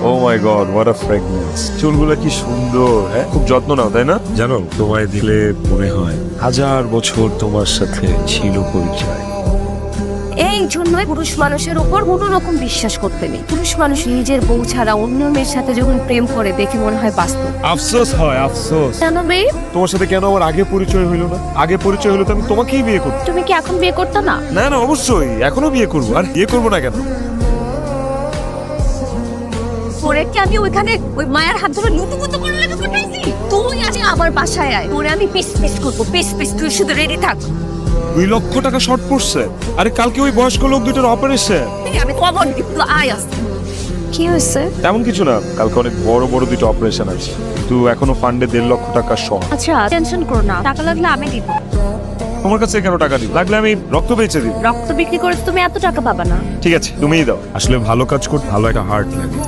O my God, what a fragrance. চুলগুলো কি সুন্দর, হ্যাঁ? খুব যত্ন নাও, তাই না? জানো, তোমায় দিলে মনে হয় 1000 বছর তোমার সাথে ছিল পরিচয়। এই জন্যই পুরুষ মানুষের উপর কোনো রকম বিশ্বাস করতে নেই। পুরুষ মানুষ নিজের বউ ছাড়া অন্য মেয়ের সাথে যখন প্রেম করে দেখে মনে হয় বাস্তব। আফসোস হয়, আফসোস। কেন বেব? তোমার সাথে কেন আমার আগে পরিচয় হইলো না? আগে পরিচয় হলো তো আমি তোমাকেই বিয়ে করব। তুমি কি এখন বিয়ে করতে না? না না, অবশ্যই এখনো বিয়ে করবো। আর বিয়ে করবো না কেন? পরে কি আমি ওইখানে ওই মায়ের হাত ধরে লুতুপুতু করে লেগে পাঠাইছি? তুই আজ আমার বাসায় আয়, পরে আমি পিস পিস করবো, পিস পিস। তুই শুধু রেডি থাক। 2 লক্ষ টাকা শর্ট পড়ছে। আরে কালকে ওই বয়স্ক লোক দুটোর অপারেশন। আমি খবর দিব, তুই আয় আসতে। কি হয়েছে? তেমন কিছু না, কালকে অনেক বড় বড় দুটো অপারেশন আছে, কিন্তু এখনো ফান্ডে 1.5 লক্ষ টাকা শর্ট। আচ্ছা টেনশন করো না, টাকা লাগলে আমি দিব। তোমার কাছে কেন টাকা দিব? লাগলে আমি রক্ত বেচে দিব। রক্ত বিক্রি করে তুমি এত টাকা পাবা না। ঠিক আছে, তুমিই দাও। আসলে ভালো কাজ করতে ভালো একটা হার্ট লাগে।